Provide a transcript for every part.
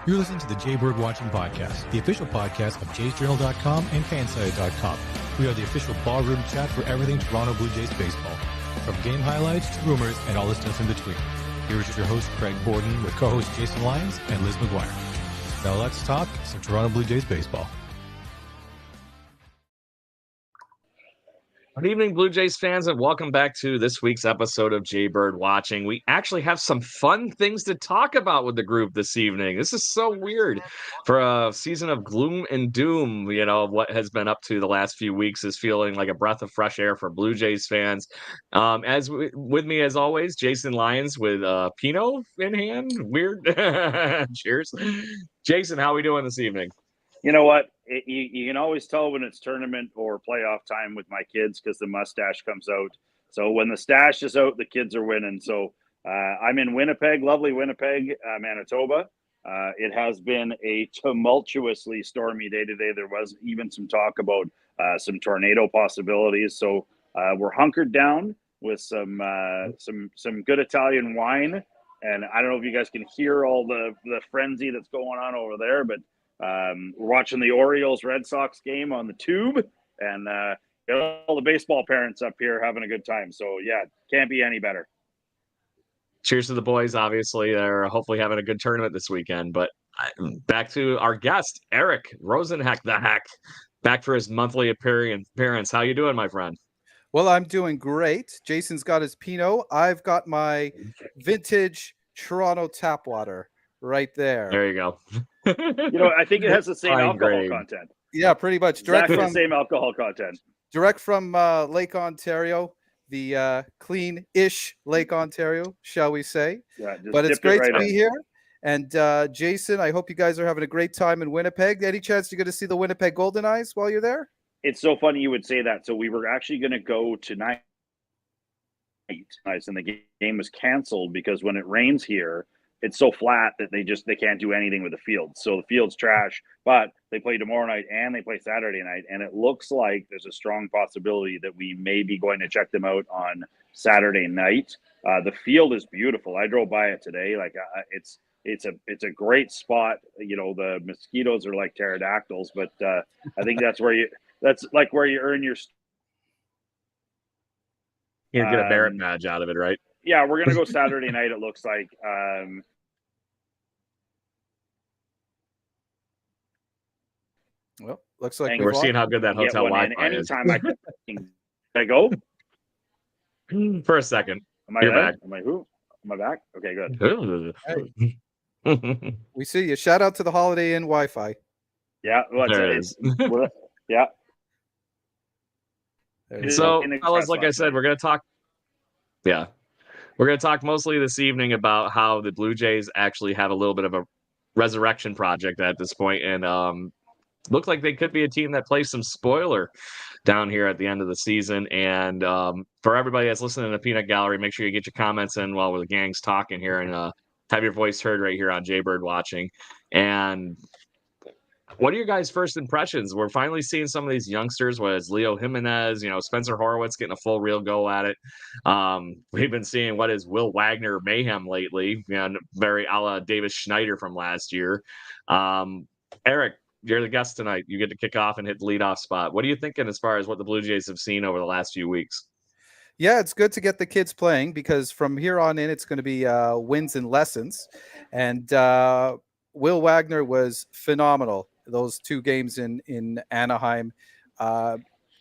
You're listening to the Jaybird Watching Podcast, the official podcast of jaysjournal.com and Fansided.com. We are the official ballroom chat for everything Toronto Blue Jays baseball, from game highlights to rumors and all the stuff in between. Here's your host, Craig Borden, with co-host Jason Lyons and Liz McGuire. Now let's talk some Toronto Blue Jays baseball. Good evening, Blue Jays fans, and welcome back to this week's episode of Jaybird Watching. We actually have some fun things to talk about with the group this evening. This is so weird for a season of gloom and doom. You know, what has been up to the last few weeks is feeling like a breath of fresh air for Blue Jays fans. With me, as always, Jason Lyons with Pinot in hand. Weird. Cheers. Jason, how are we doing this evening? You know what? You can always tell when it's tournament or playoff time with my kids because the mustache comes out. So when the stash is out, the kids are winning. So I'm in Winnipeg, lovely Winnipeg, Manitoba. It has been a tumultuously stormy day today. There was even some talk about some tornado possibilities. So we're hunkered down with some good Italian wine. And I don't know if you guys can hear all the frenzy that's going on over there, but we're watching the Orioles-Red Sox game on the tube, and all the baseball parents up here having a good time. So, yeah, can't be any better. Cheers to the boys. Obviously, they're hopefully having a good tournament this weekend. But back to our guest, Eric Rosenhek, the Heck, back for his monthly appearance. How you doing, my friend? Well, I'm doing great. Jason's got his Pinot. I've got my vintage Toronto tap water right there. There you go. You know, I think it has the same alcohol content. Yeah, pretty much. Exactly the same alcohol content. Direct from Lake Ontario, the clean-ish Lake Ontario, shall we say. Yeah, but it's great to be here. And Jason, I hope you guys are having a great time in Winnipeg. Any chance you're going to see the Winnipeg Golden Eyes while you're there? It's so funny you would say that. So we were actually going to go tonight, and the game was canceled because when it rains here, it's so flat that they can't do anything with the field. So the field's trash, but they play tomorrow night and they play Saturday night. And it looks like there's a strong possibility that we may be going to check them out on Saturday night. The field is beautiful. I drove by it today. Like it's a great spot. You know, the mosquitoes are like pterodactyls, but I think that's where you earn your. You get a merit badge out of it, right? Yeah, we're gonna go Saturday night. It looks like. Well, looks like we're seeing how good that hotel Wi-Fi is. Anytime I go for a second. You're back. Am I back? Okay, good. Hey. We see you. Shout out to the Holiday Inn Wi-Fi. Yeah, yeah. So, fellas, like I said, we're going to talk. Yeah. We're going to talk mostly this evening about how the Blue Jays actually have a little bit of a resurrection project at this point, and look like they could be a team that plays some spoiler down here at the end of the season. And for everybody that's listening to the Peanut Gallery, make sure you get your comments in while the gang's talking here and have your voice heard right here on Jaybird Watching. And what are your guys' first impressions? We're finally seeing some of these youngsters, whether it's Leo Jimenez, Spencer Horwitz getting a full real go at it. We've been seeing what is Will Wagner mayhem lately, very a la Davis Schneider from last year. Eric, you're the guest tonight. You get to kick off and hit the leadoff spot. What are you thinking as far as what the Blue Jays have seen over the last few weeks? Yeah, it's good to get the kids playing because from here on in, it's going to be wins and lessons. And Will Wagner was phenomenal. Those 2 games in Anaheim.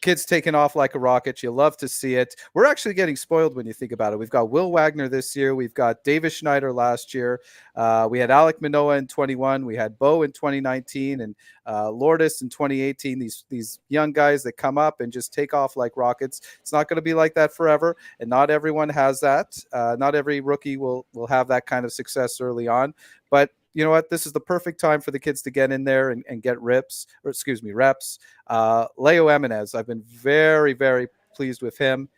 Kids taking off like a rocket. You love to see it. We're actually getting spoiled when you think about it. We've got Will Wagner this year. We've got Davis Schneider last year. We had Alek Manoah in 21. We had Bo in 2019 and Lourdes in 2018. These young guys that come up and just take off like rockets. It's not going to be like that forever, and not everyone has that. Not every rookie will have that kind of success early on. But you know what? This is the perfect time for the kids to get in there and get reps. Leo Jimenez, I've been very, very pleased with him.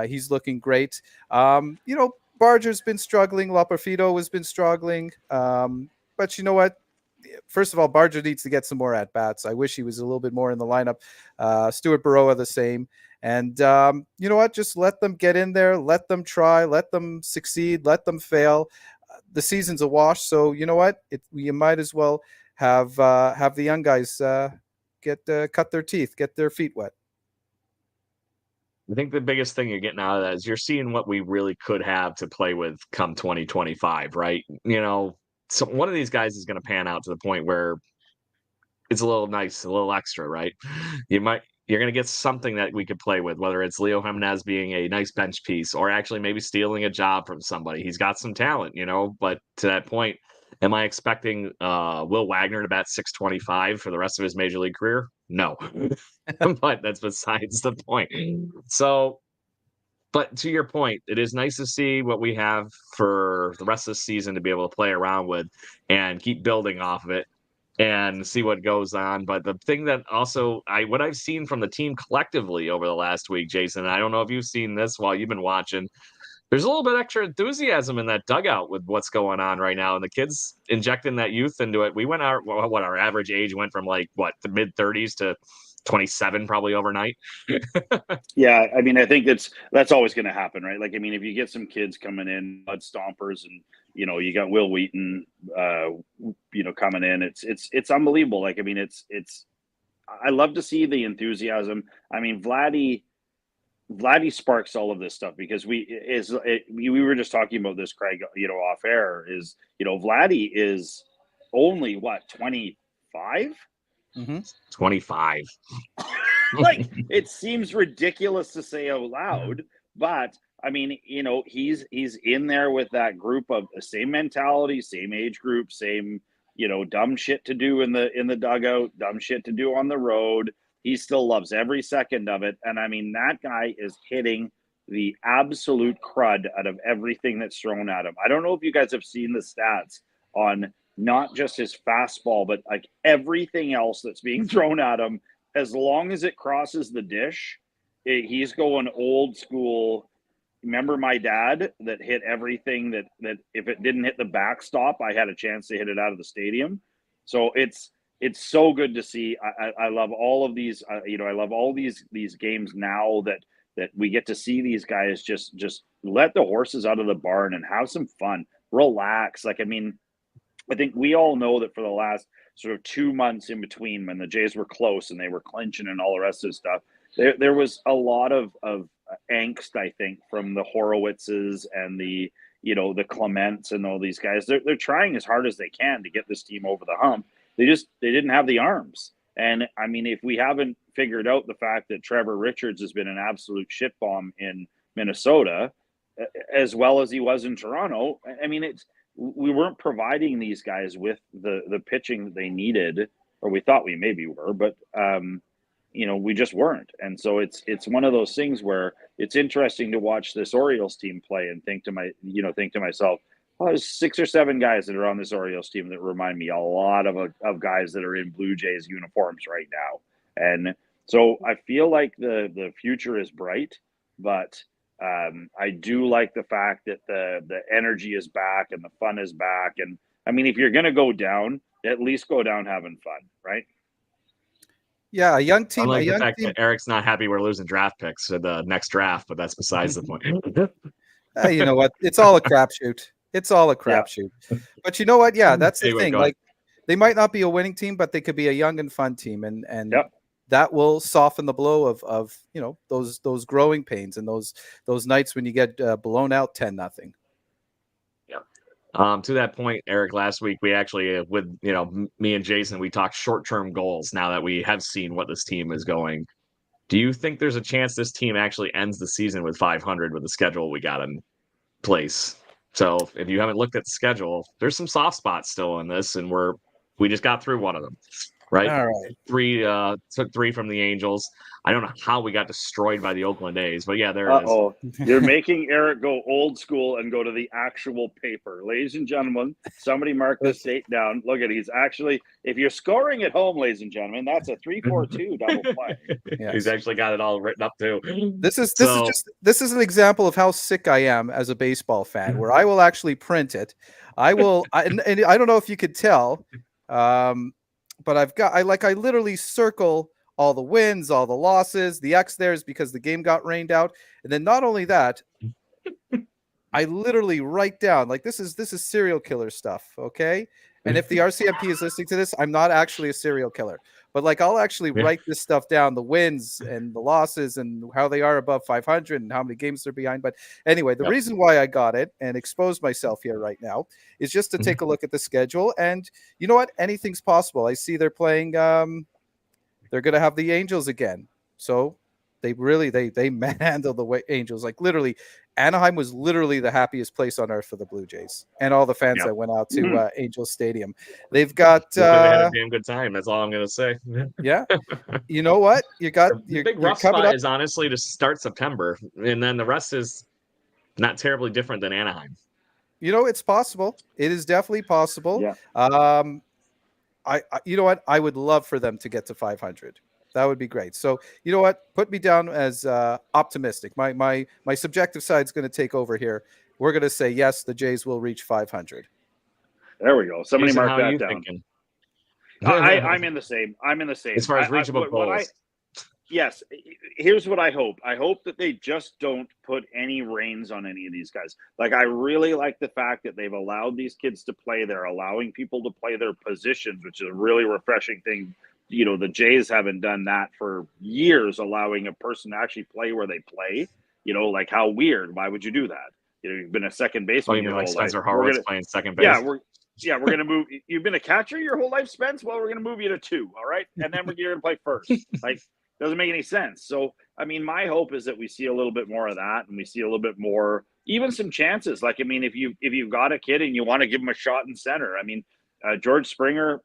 He's looking great. Barger's been struggling. Laporfito has been struggling. But you know what? First of all, Barger needs to get some more at-bats. I wish he was a little bit more in the lineup. Stuart Baroa the same. And you know what? Just let them get in there. Let them try. Let them succeed. Let them fail. the season's a wash. So you know what? You might as well have the young guys cut their teeth, get their feet wet. I think the biggest thing you're getting out of that is you're seeing what we really could have to play with come 2025, right? So one of these guys is going to pan out to the point where it's a little nice, a little extra, right? You're going to get something that we could play with, whether it's Leo Jimenez being a nice bench piece or actually maybe stealing a job from somebody. He's got some talent, but to that point, am I expecting Will Wagner to bat 625 for the rest of his major league career? No. But that's besides the point. So, but to your point, it is nice to see what we have for the rest of the season to be able to play around with and keep building off of it and see what goes on. But the thing that also what I've seen from the team collectively over the last week, Jason, and I don't know if you've seen this while you've been watching, there's a little bit extra enthusiasm in that dugout with what's going on right now, and the kids injecting that youth into it. We went our average age went from the mid 30s to 27 probably overnight. Yeah, I mean, I think that's always going to happen, right? Like, I mean, if you get some kids coming in, mud stompers, and you got Will Wheaton, coming in, it's unbelievable. Like, I mean, I love to see the enthusiasm. I mean, Vladdy sparks all of this stuff because we were just talking about this, Craig, off air. Is Vladdy is only 25. Mm-hmm. 25. Like, it seems ridiculous to say out loud, but I mean, he's in there with that group of the same mentality, same age group, same dumb shit to do in the dugout, dumb shit to do on the road. He still loves every second of it. And I mean, that guy is hitting the absolute crud out of everything that's thrown at him. I don't know if you guys have seen the stats on not just his fastball, but like everything else that's being thrown at him. As long as it crosses the dish, he's going old school. Remember my dad that hit everything that if it didn't hit the backstop, I had a chance to hit it out of the stadium. So it's so good to see. I love all of these. I love all these games now that we get to see these guys just let the horses out of the barn and have some fun, relax. Like, I mean, I think we all know that for the last sort of 2 months in between, when the Jays were close and they were clinching and all the rest of the stuff, there was a lot of angst, I think, from the Horowitzes and the Clements and all these guys. They're trying as hard as they can to get this team over the hump. They didn't have the arms. And I mean, if we haven't figured out the fact that Trevor Richards has been an absolute shitbomb in Minnesota, as well as he was in Toronto, I mean, we weren't providing these guys with the pitching that they needed, or we thought we maybe were, but we just weren't. And so it's one of those things where it's interesting to watch this Orioles team play and think to myself, well, there's 6 or 7 guys that are on this Orioles team that remind me a lot of guys that are in Blue Jays uniforms right now. And so I feel like the future is bright, but I do like the fact that the energy is back and the fun is back. And I mean, if you're going to go down, at least go down having fun, right? Yeah, a young team. I like the fact that Eric's not happy we're losing draft picks to the next draft, but that's besides the point. You know what? It's all a crapshoot. It's all a crapshoot. Yeah. But you know what? Yeah, that's the thing. Like, they might not be a winning team, but they could be a young and fun team, and yep. That will soften the blow of those growing pains and those nights when you get blown out 10-0. Yeah. To that point, Eric, last week we actually, with me and Jason, we talked short-term goals. Now that we have seen what this team is going, do you think there's a chance this team actually ends the season with 500 with the schedule we got in place? So if you haven't looked at the schedule, there's some soft spots still in this, and we just got through one of them. Right? All right. Took 3 from the Angels. I don't know how we got destroyed by the Oakland A's, but yeah, there it is. You're making Eric go old school and go to the actual paper. Ladies and gentlemen, somebody mark this date down. Look at he's actually, if you're scoring at home, ladies and gentlemen, that's a 3-4-2 double play. Yes. He's actually got it all written up too. This is an example of how sick I am as a baseball fan, where I will actually print it. And I don't know if you could tell, but I literally circle all the wins, all the losses. The X there is because the game got rained out. And then not only that, I literally write down, like, this is serial killer stuff, okay? And if the RCMP is listening to this, I'm not actually a serial killer, but like I'll actually write this stuff down, the wins and the losses and how they are above 500 and how many games they're behind. But anyway, the reason why I got it and exposed myself here right now is just to take a look at the schedule. And you know what? Anything's possible. I see they're playing. They're going to have the Angels again. So they manhandled the Angels. Like literally, Anaheim was literally the happiest place on earth for the Blue Jays and all the fans that went out to Angels Stadium. They've got they had a damn good time. That's all I'm going to say. Yeah, you know what? You got the big rough spot is honestly to start September, and then the rest is not terribly different than Anaheim. You know, it's possible. It is definitely possible. Yeah. I you know what? I would love for them to get to 500. That would be great. So, you know what? Put me down as optimistic. My subjective side is going to take over here. We're going to say, yes, the Jays will reach 500. There we go. Somebody Jason, mark that down. Thinking? I'm in the same. As far as reachable goals. Yes. Here's what I hope. I hope that they just don't put any reins on any of these guys. Like, I really like the fact that they've allowed these kids to play. They're allowing people to play their positions, which is a really refreshing thing. You know, the Jays haven't done that for years, allowing a person to actually play where they play. You know, like, how weird. Why would you do that? You know, you've been a second baseman your whole life. Spencer Horwitz playing second base. Yeah, we're gonna move. You've been a catcher your whole life, Spence. Well, we're gonna move you to 2, all right, and then you're gonna play first. Like, doesn't make any sense. So, I mean, my hope is that we see a little bit more of that, and we see a little bit more, even some chances. Like, I mean, if you've got a kid and you want to give him a shot in center, I mean, George Springer,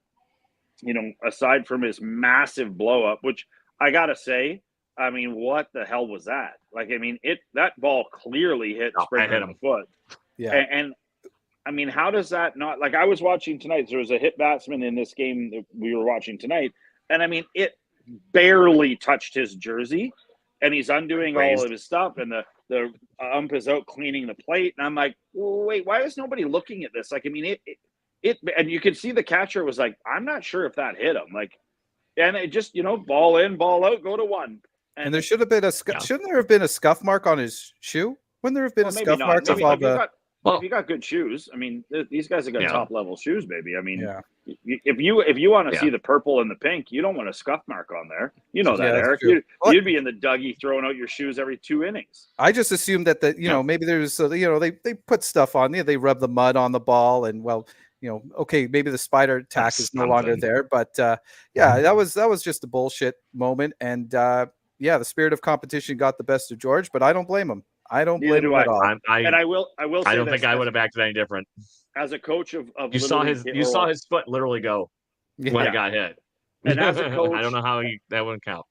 you know, aside from his massive blow up, which I gotta say, I mean, what the hell was that? Like, I mean, that ball clearly hit Springer in the foot. Yeah, and I mean, how does that not, like, I was watching tonight. There was a hit batsman in this game that we were watching tonight. And I mean, it barely touched his jersey, and he's undoing all of his stuff. And the ump is out cleaning the plate. And I'm like, wait, why is nobody looking at this? Like, I mean, and you could see the catcher was like, I'm not sure if that hit him. Like, and it just, you know, ball in, ball out, go to 1. And there should have been shouldn't there have been a scuff mark on his shoe? Wouldn't there have been a scuff mark of all the? If you got good shoes, I mean, these guys have got top level shoes, baby. I mean, if you want to see the purple and the pink, you don't want a scuff mark on there. You know that, Eric. You'd be in the Dougie throwing out your shoes every 2 innings. I just assumed that know, maybe there's they put stuff on there. They rub the mud on the ball, and okay, maybe the spider tack is no longer there, but that was just a bullshit moment, and the spirit of competition got the best of George, but I don't blame him. I don't blame him at all. And I will. I don't think I would have acted any different. As a coach of you saw his foot literally go when it got hit. And as a coach, I don't know how that wouldn't count.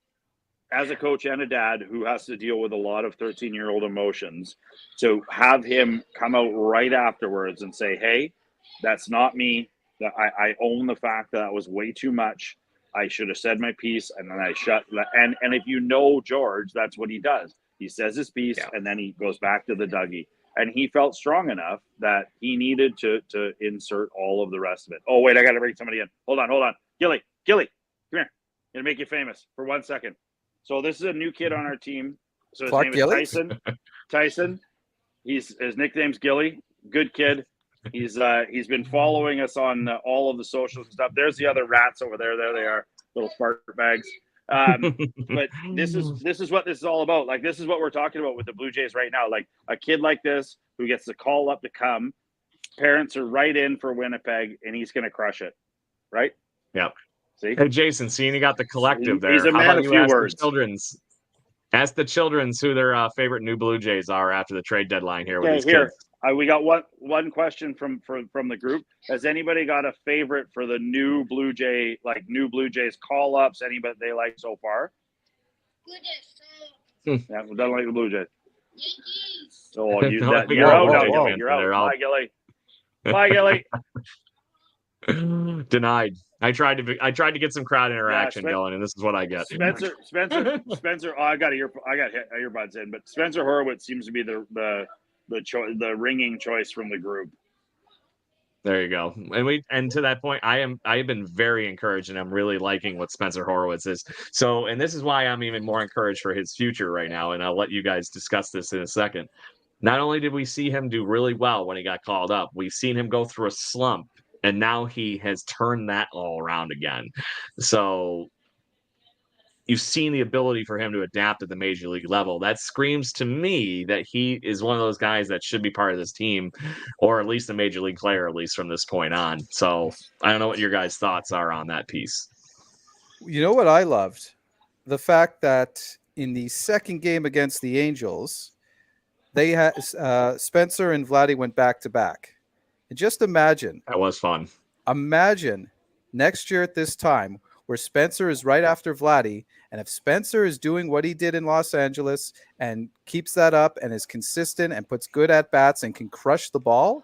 As a coach and a dad who has to deal with a lot of 13-year-old emotions, to have him come out right afterwards and say, "Hey, that's not me. That I own the fact that was way too much. I should have said my piece, and then I shut." And if you know George, that's what he does. He says his piece, and then he goes back to the Dougie. And he felt strong enough that he needed to insert all of the rest of it. Oh, wait, I got to bring somebody in. Hold on. Gilly, come here. I'm going to make you famous for 1 second. So this is a new kid on our team. So his name is Tyson. His nickname's Gilly. Good kid. He's been following us on all of the social stuff. There's the other rats over there. There they are, little fart bags. But this is what this is all about. Like, this is what we're talking about with the Blue Jays right now. Like, a kid like this who gets the call up to come, parents are right in for Winnipeg, and he's going to crush it, right? Yeah. See, hey Jason, seeing you got the collective there. He's a man of few words. Ask the children's who their favorite new Blue Jays are after the trade deadline here. Okay, with these kids. We got one question from the group. Has anybody got a favorite for the new Blue Jays call ups? Anybody they like so far? Yeah, we don't like the Blue Jays. So I'll use that. You're out now. You're out. Bye, Gilly. Denied. I tried to get some crowd interaction going, and this is what I get. Spencer. Oh, I got earbuds in, but Spencer Horwitz seems to be the ringing choice from the group. There you go. And to that point, I've been very encouraged, and I'm really liking what Spencer Horwitz is. So, and this is why I'm even more encouraged for his future right now. And I'll let you guys discuss this in a second. not only did we see him do really well when he got called up, we've seen him go through a slump, and now he has turned that all around again. So you've seen the ability for him to adapt at the major league level. That screams to me that he is one of those guys that should be part of this team, or at least a major league player, at least from this point on. So I don't know what your guys' thoughts are on that piece. You know what I loved? The fact that in the second game against the Angels, they had Spencer and Vladdy went back to back. And just imagine. That was fun. Imagine next year at this time where Spencer is right after Vladdy. And if Spencer is doing what he did in Los Angeles and keeps that up and is consistent and puts good at bats and can crush the ball,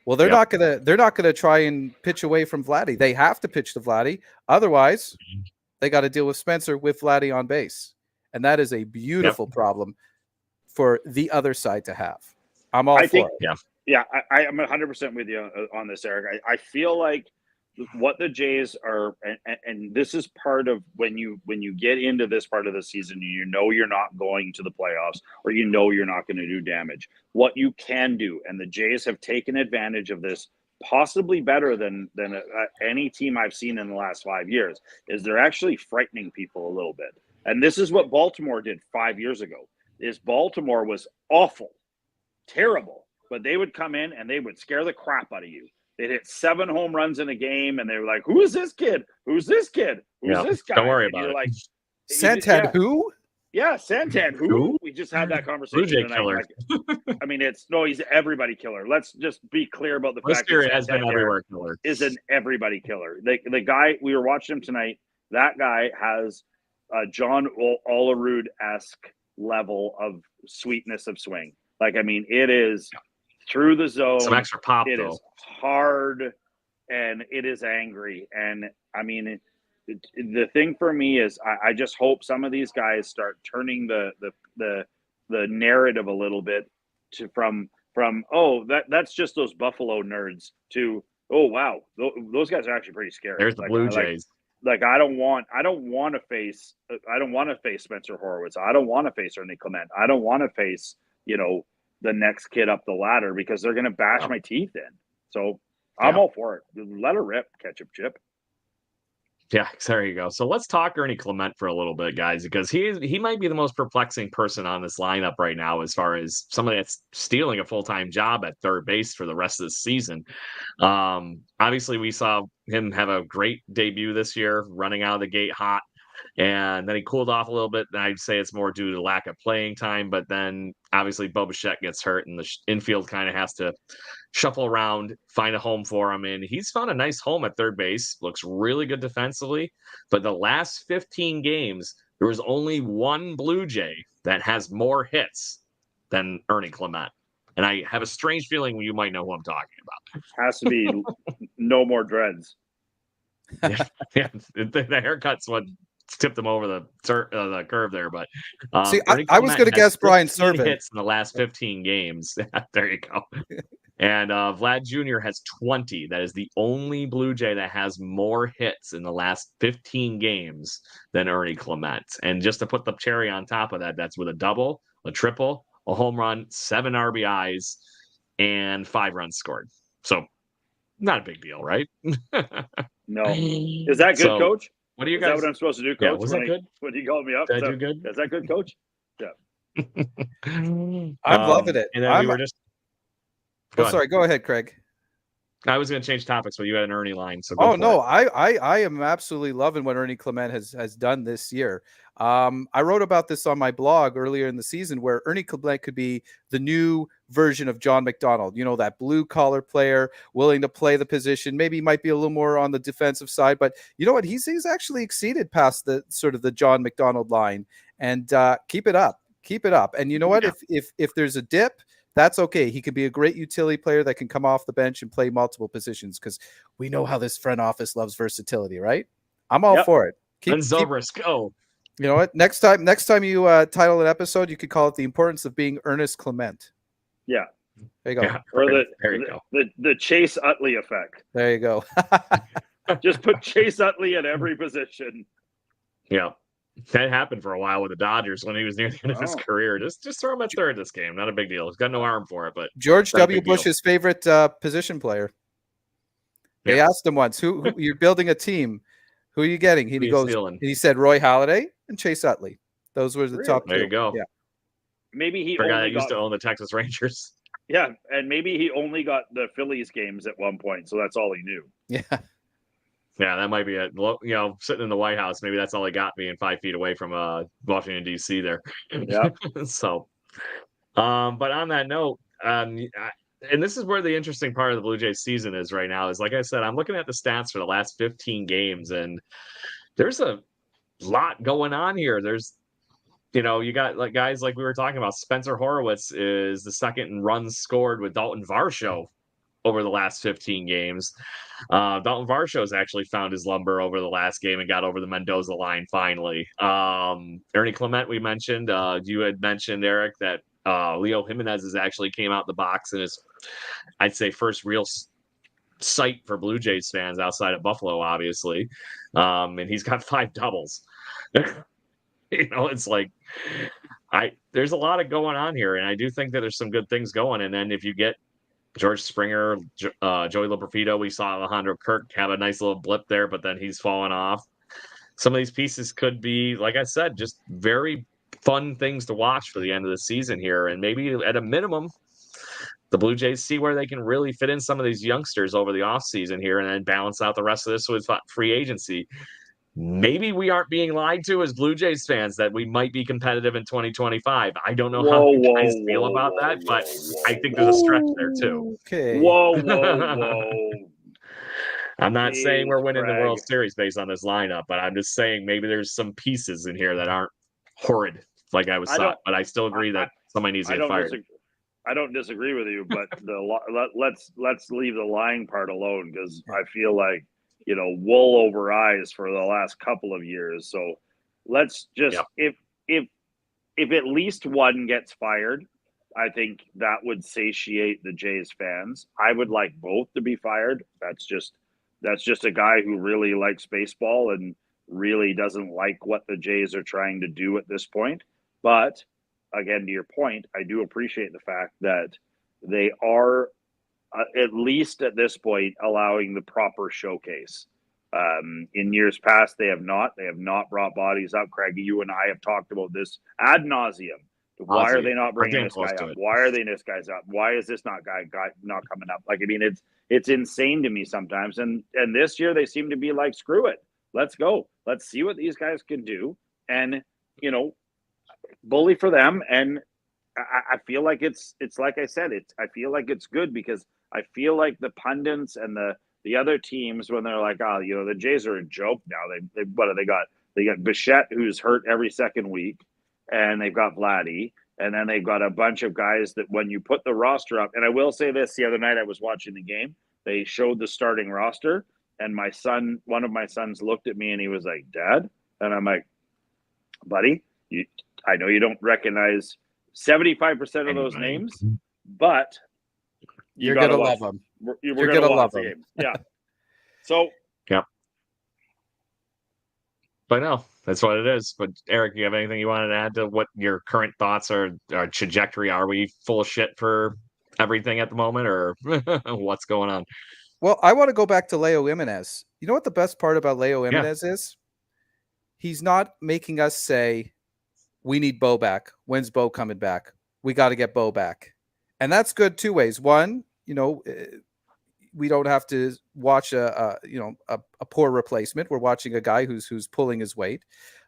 well, they're not gonna try and pitch away from Vladdy. They have to pitch to Vladdy. Otherwise, they got to deal with Spencer with Vladdy on base. And that is a beautiful problem for the other side to have. I'm all for it. Yeah, I'm 100% with you on this, Eric. I feel like what the Jays are, and this is part of when you get into this part of the season, you know you're not going to the playoffs, or you know you're not going to do damage. What you can do, and the Jays have taken advantage of this possibly better than any team I've seen in the last 5 years, is they're actually frightening people a little bit. And this is what Baltimore did 5 years ago. Is Baltimore was awful, terrible, but they would come in and they would scare the crap out of you. They'd hit 7 home runs in a game, and they were like, "Who is this kid? Who's this kid? Who's this guy?" Don't worry about it. Like, Santan, who? Yeah, Santan, who? We just had that conversation Blue Jay tonight. killer. Like, I mean, he's everybody killer. Let's just be clear about the fact that has been everywhere killer. Is an everybody killer. The guy, we were watching him tonight, that guy has a John Olerud-esque level of sweetness of swing. Like, I mean, it is through the zone. Some extra pop, it though. Is hard, and it is angry. And, I mean, the thing for me is I just hope some of these guys start turning the narrative a little bit to from that's just those Buffalo nerds to, oh wow, those guys are actually pretty scary. There's the Blue Jays. Like I don't want to face Spencer Horwitz. I don't want to face Ernie Clement. I don't want to face the next kid up the ladder, because they're going to bash my teeth in. So I'm all for it. Let her rip, ketchup chip. Yeah, there you go. So let's talk Ernie Clement for a little bit, guys, because he might be the most perplexing person on this lineup right now, as far as somebody that's stealing a full-time job at third base for the rest of the season. Obviously, we saw him have a great debut this year, running out of the gate hot, and then he cooled off a little bit. And I'd say it's more due to lack of playing time, but then obviously Bo Bichette gets hurt, and the infield kind of has to shuffle around, find a home for him. And he's found a nice home at third base, looks really good defensively. But the last 15 games, there was only one Blue Jay that has more hits than Ernie Clement. And I have a strange feeling you might know who I'm talking about. Has to be no more dreads. Yeah, the haircut's what tipped him over the curve there. But see, I was going to guess Brian Servant hits in the last 15 games. There you go. And Vlad Jr. has 20. That is the only Blue Jay that has more hits in the last 15 games than Ernie Clement. And just to put the cherry on top of that, that's with a double, a triple, a home run, 7 RBIs, and 5 runs scored. So not a big deal, right? No. Is that good, Coach? What do you guys? Is that what I'm supposed to do, Coach? Yeah, was that good? When you called me up? Did I do good? Is that good, Coach? Yeah. I'm loving it. And then we were just... Sorry. Go ahead, Craig. I was going to change topics, but you had an Ernie line. So I am absolutely loving what Ernie Clement has done this year. I wrote about this on my blog earlier in the season, where Ernie Clement could be the new version of John McDonald. You know, that blue collar player willing to play the position. Maybe he might be a little more on the defensive side, but you know what? He's actually exceeded past the sort of the John McDonald line. And keep it up. And you know what? Yeah. If there's a dip, that's okay. He could be a great utility player that can come off the bench and play multiple positions, because we know how this front office loves versatility, right? I'm all for it. Go. You know what? Next time you title an episode, you could call it "The Importance of Being Ernest Clement." Yeah. There you go. Yeah. Or the Chase Utley effect. There you go. Just put Chase Utley at every position. Yeah. That happened for a while with the Dodgers when he was near the end of his Oh. career. Just throw him at third this game. Not a big deal. He's got no arm for it, but George not a W. big deal. Bush's favorite position player. They Yeah. asked him once, who you're building a team. Who are you getting? Who you stealing? He said Roy Halladay and Chase Utley. Those were the top two. There you go. Yeah. Maybe he For a guy only that used got to own the Texas Rangers. yeah, and maybe he only got the Phillies games at one point, so that's all he knew. Yeah. Yeah, that might be it. You know, sitting in the White House, maybe that's all he got, being 5 feet away from Washington D.C. there. Yeah. So, but on that note, and this is where the interesting part of the Blue Jays season is right now. Is like I said, I'm looking at the stats for the last 15 games, and there's a lot going on here. There's, you know, you got like guys like we were talking about. Spencer Horowitz is the second in runs scored with Dalton Varsho over the last 15 games. Dalton Varsho's actually found his lumber over the last game and got over the Mendoza line finally. Ernie Clement, we mentioned. You had mentioned, Eric, that Leo Jimenez has actually came out the box and is, I'd say, first real sight for Blue Jays fans outside of Buffalo, obviously. And he's got 5 doubles. You know, it's like there's a lot of going on here, and I do think that there's some good things going. And then if you get George Springer, Joey Loperfido, we saw Alejandro Kirk have a nice little blip there, but then he's fallen off. Some of these pieces could be, like I said, just very fun things to watch for the end of the season here. And maybe at a minimum, the Blue Jays see where they can really fit in some of these youngsters over the offseason here and then balance out the rest of this with free agency. Maybe we aren't being lied to as Blue Jays fans that we might be competitive in 2025. I don't know how you guys feel about that, but I think there's a stretch there too. Okay. Whoa. I'm not saying we're winning Craig. the World Series based on this lineup, but I'm just saying maybe there's some pieces in here that aren't horrid like I was thought. But I still agree that somebody needs to get fired. I don't disagree with you, but let's leave the lying part alone, because I feel like, you know, wool over eyes for the last couple of years. So let's just if at least one gets fired, I think that would satiate the Jays fans. I would like both to be fired. That's just a guy who really likes baseball and really doesn't like what the Jays are trying to do at this point. But again, to your point, I do appreciate the fact that they are at least at this point allowing the proper showcase. In years past, they have not brought bodies up. Craigie, you and I have talked about this ad nauseum. Why are they not bringing this guy up? Why are they this guy's up? Why is this guy not coming up? Like, I mean, it's insane to me sometimes. And this year they seem to be like, screw it, let's go, let's see what these guys can do, and, you know, bully for them. And I feel like it's like I said, I feel like it's good, because I feel like the pundits and the other teams, when they're like, oh, you know, the Jays are a joke now. They got Bichette, who's hurt every second week, and they've got Vladdy, and then they've got a bunch of guys that when you put the roster up, and I will say this, the other night I was watching the game, they showed the starting roster, and one of my sons looked at me and he was like, Dad? And I'm like, buddy, I know you don't recognize 75% of those names, but you're going to love them. You're going to love them. Yeah. So. Yeah. But no, that's what it is. But Eric, you have anything you wanted to add to what your current thoughts or trajectory? Are we full of shit for everything at the moment, or what's going on? Well, I want to go back to Leo Jimenez. You know what the best part about Leo Jimenez is? He's not making us say, we need Bo back. When's Bo coming back? We got to get Bo back. And that's good 2 ways. One, you know, we don't have to watch a poor replacement. We're watching a guy who's pulling his weight.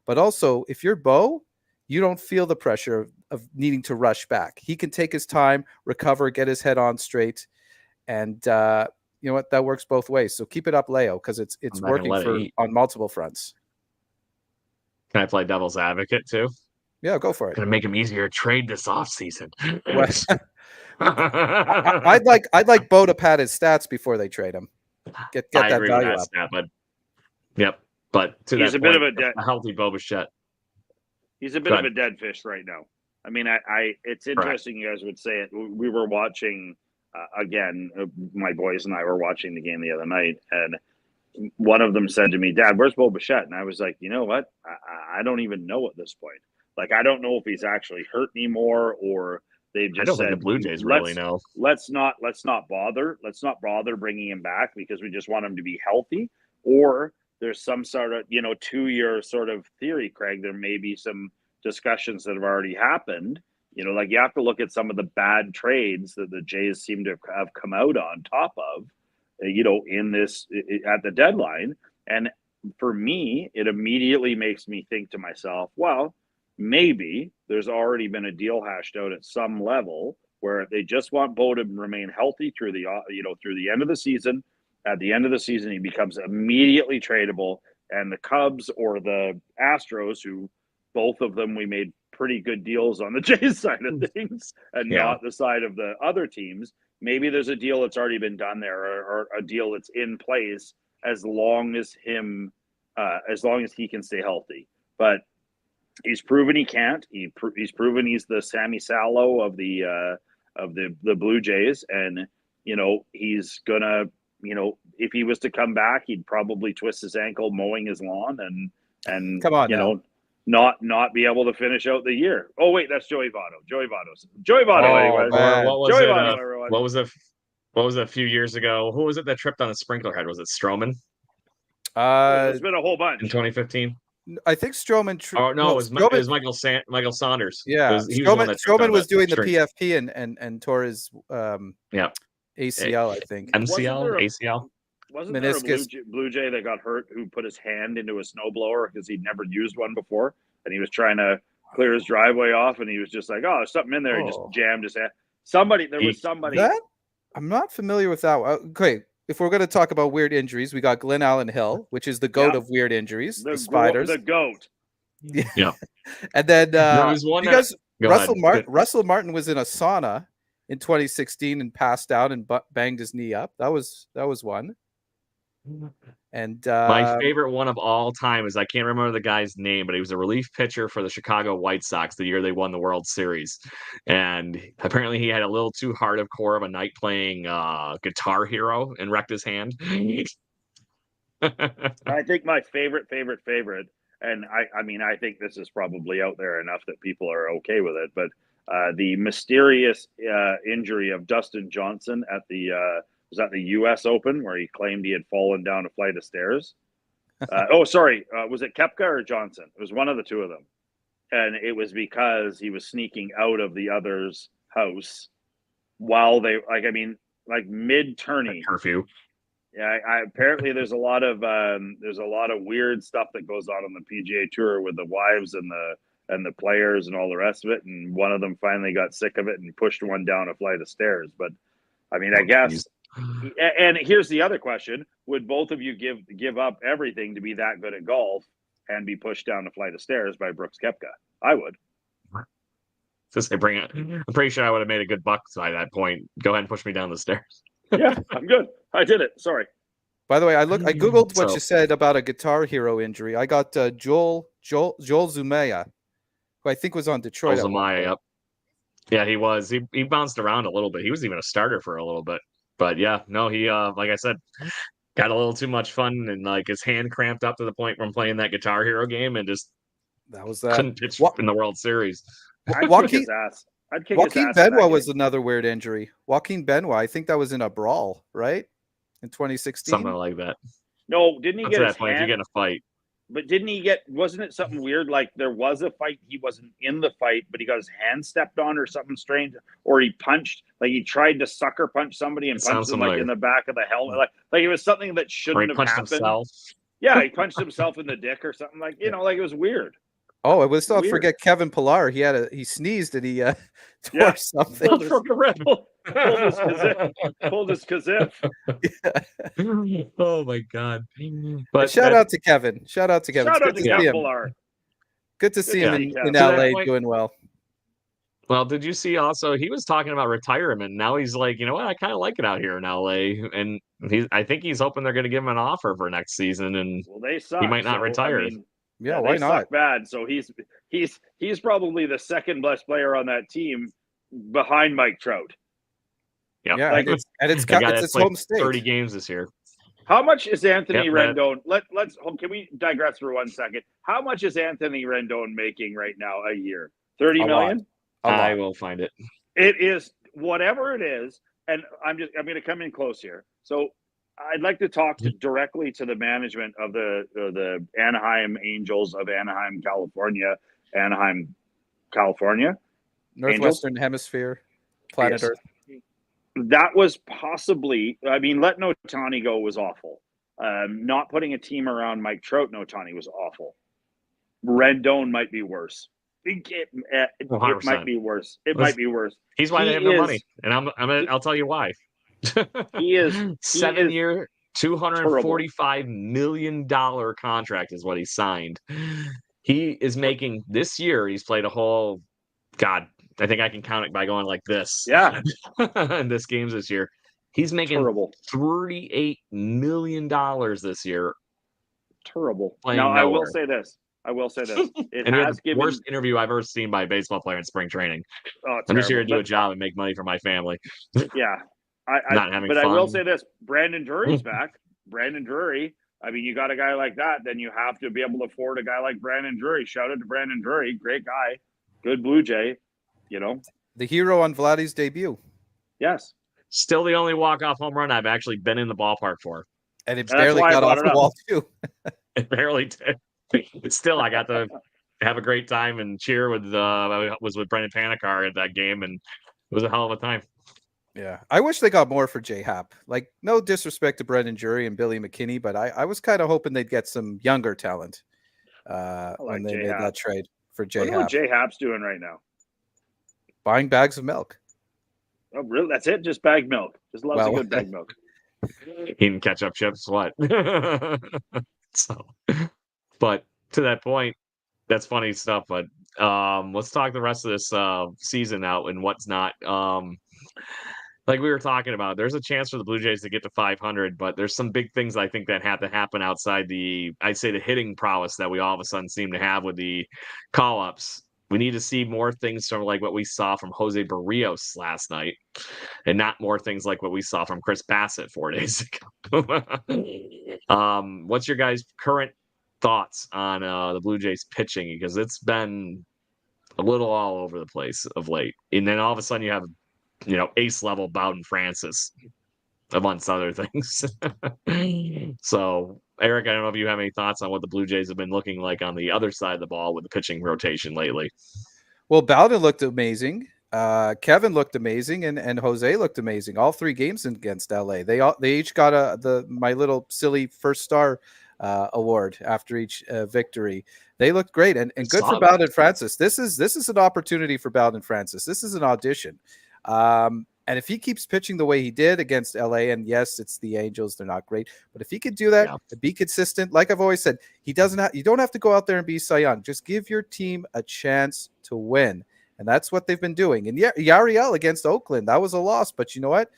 But also, if you're Bo, you don't feel the pressure of needing to rush back. He can take his time, recover, get his head on straight, and you know what? That works both ways. So keep it up, Leo, because it's working on multiple fronts. Can I play devil's advocate too? Yeah, go for it. Gonna make him easier to trade this offseason. I'd like Bo to pad his stats before they trade him. Get that value up. Stat, but yep. But he's a bit of a healthy Bo Bichette. He's a bit of a dead fish right now. I mean, it's interesting you guys would say it. We were watching again. My boys and I were watching the game the other night, and one of them said to me, "Dad, where's Bo Bichette?" And I was like, you know what? I don't even know at this point. Like, I don't know if he's actually hurt anymore or they've just said think the Blue Jays really know. Let's not bother. Let's not bother bringing him back because we just want him to be healthy. Or there's some sort of 2-year sort of theory, Craig. There may be some discussions that have already happened. Like you have to look at some of the bad trades that the Jays seem to have come out on top of, in this at the deadline. And for me, it immediately makes me think to myself, well, maybe there's already been a deal hashed out at some level where they just want Bo to remain healthy through the through the end of the season. At the end of the season, he becomes immediately tradable, and the Cubs or the Astros, who both of them we made pretty good deals on the Jays side of things and not the side of the other teams. Maybe there's a deal that's already been done there or a deal that's in place as long as he can stay healthy. But he's proven he can't. He's proven he's the Sammy Salo of the Blue Jays, and he's gonna if he was to come back, he'd probably twist his ankle mowing his lawn and come on not be able to finish out the year. Oh wait, that's Joey Votto. Joey Votto. Anyway. What was it a few years ago? Who was it that tripped on a sprinkler head? Was it Stroman? There's been a whole bunch in 2015. I think Stroman. It was Michael Saunders. Yeah, Stroman was doing the PFP and tore his ACL. I think ACL. Wasn't there a Blue Jay that got hurt who put his hand into a snowblower because he'd never used one before, and he was trying to clear his driveway off, and he was just like, "Oh, there's something in there." He just jammed his hand. There was somebody. That I'm not familiar with that. Okay, if we're going to talk about weird injuries, we got Glenn Allen Hill, which is the goat of weird injuries. The Spiders, the goat. Yeah. And then Russell Martin was in a sauna in 2016 and passed out and banged his knee up. That was one. And my favorite one of all time is I can't remember the guy's name, but he was a relief pitcher for the Chicago White Sox the year they won the World Series. And apparently he had a little too hard of core of a night playing Guitar Hero and wrecked his hand. I think my favorite, and I think this is probably out there enough that people are okay with it, but the mysterious injury of Dustin Johnson at the was that the U.S. Open where he claimed he had fallen down a flight of stairs? Was it Koepka or Johnson? It was one of the two of them. And it was because he was sneaking out of the other's house while they, mid-tourney. Curfew. Yeah, apparently there's a lot of weird stuff that goes on the PGA Tour with the wives and the players and all the rest of it. And one of them finally got sick of it and pushed one down a flight of stairs. But I guess. And here's the other question: would both of you give up everything to be that good at golf and be pushed down a flight of stairs by Brooks Koepka? I would. Since they bring it, I'm pretty sure I would have made a good buck by that point. Go ahead and push me down the stairs. Yeah, I'm good. I did it. Sorry. By the way, I googled what you said about a Guitar Hero injury. I got Joel Zumaya, who I think was on Detroit. Joel Zumaya, yep. Yeah, he was. He bounced around a little bit. He was even a starter for a little bit. But yeah, no, he like I said, got a little too much fun and his hand cramped up to the point from playing that Guitar Hero game and just couldn't pitch in the World Series. I'd kick his ass. Joaquin Benoit was another weird injury. Joaquin Benoit, I think that was in a brawl, right? In 2016, something like that. No, didn't he get his hand? If you get in a fight. But wasn't it something weird? Like there was a fight, he wasn't in the fight, but he got his hand stepped on or something strange, or he punched, he tried to sucker punch somebody and punched him in the back of the helmet. Like it was something that shouldn't have happened. Himself. Yeah, he punched himself in the dick or something it was weird. Oh, let's not forget Kevin Pillar. He sneezed and he tore something. Pulled his kazip. Oh my God! But shout out to Kevin. Shout out to Kevin. Shout out to Kevin Pillar. Good to see him in LA doing well. Well, did you see also he was talking about retirement? Now he's like, you know what? I kind of like it out here in LA, and I think he's hoping they're going to give him an offer for next season, and they suck, he might not retire. Yeah, why not? Suck bad. So he's probably the second best player on that team behind Mike Trout. Yeah, it's his home state. 30 games this year. How much is Anthony Yep, Rendon? Can we digress for 1 second? How much is Anthony Rendon making right now a year? 30 million? I will find it. It is whatever it is, and I'm going to come in close here. So I'd like to talk directly to the management of the Anaheim Angels of Anaheim, California. Northwestern Hemisphere, planet Yes. Earth. That was possibly. I mean, letting Ohtani go was awful. Not putting a team around Mike Trout and Ohtani was awful. Rendon might be worse. It might be worse. It might be worse. He's why they have no money, and I'll tell you why. He is 7-year, $245 million contract is what he signed. He is making this year. He's played a whole. God, I think I can count it by going like this. Yeah, in this games this year, he's making $38 million this year. Terrible. Now I will say this. It and has the given worst interview I've ever seen by a baseball player in spring training. Oh, I'm just here to do a job and make money for my family. Yeah, Not having but fun. I will say this: Brandon Drury's back. Brandon Drury. I mean, you got a guy like that, then you have to be able to afford a guy like Brandon Drury. Shout out to Brandon Drury, great guy, good Blue Jay. You know, the hero on Vladdy's debut. Yes, still the only walk-off home run I've actually been in the ballpark for, and it barely got off the wall too. It barely did. But still, I got to have a great time and cheer with. I was with Brendan Panikar at that game, and it was a hell of a time. Yeah, I wish they got more for J Happ. Like, no disrespect to Brendan Drury and Billy McKinney, but I was kind of hoping they'd get some younger talent when they made that trade for J Happ. What J Happ's doing right now? Buying bags of milk. Oh, really? That's it? Just bagged milk. Just loves a good bagged milk. Eating ketchup chips, what? So, but to that point, that's funny stuff. But let's talk the rest of this season out and what's not. Like we were talking about, there's a chance for the Blue Jays to get to 500, but there's some big things I think that have to happen outside I'd say the hitting prowess that we all of a sudden seem to have with the call-ups. We need to see more things from like what we saw from Jose Barrios last night, and not more things like what we saw from Chris Bassett 4 days ago. What's your guys' current thoughts on the Blue Jays pitching? Because it's been a little all over the place of late, and then all of a sudden you have ace level Bowden Francis, amongst other things. So, Eric, I don't know if you have any thoughts on what the Blue Jays have been looking like on the other side of the ball with the pitching rotation lately. Well, Bowden looked amazing. Kevin looked amazing, and Jose looked amazing. All 3 games against LA. They each got my little silly first star award after each victory. They looked great, and good for Bowden Francis. This is an opportunity for Bowden Francis. This is an audition. And if he keeps pitching the way he did against LA, and yes, it's the Angels, they're not great, but if he could do that, be consistent, like I've always said, you don't have to go out there and be Cy Young. Just give your team a chance to win. And that's what they've been doing. And Yariel against Oakland, that was a loss, but you know what?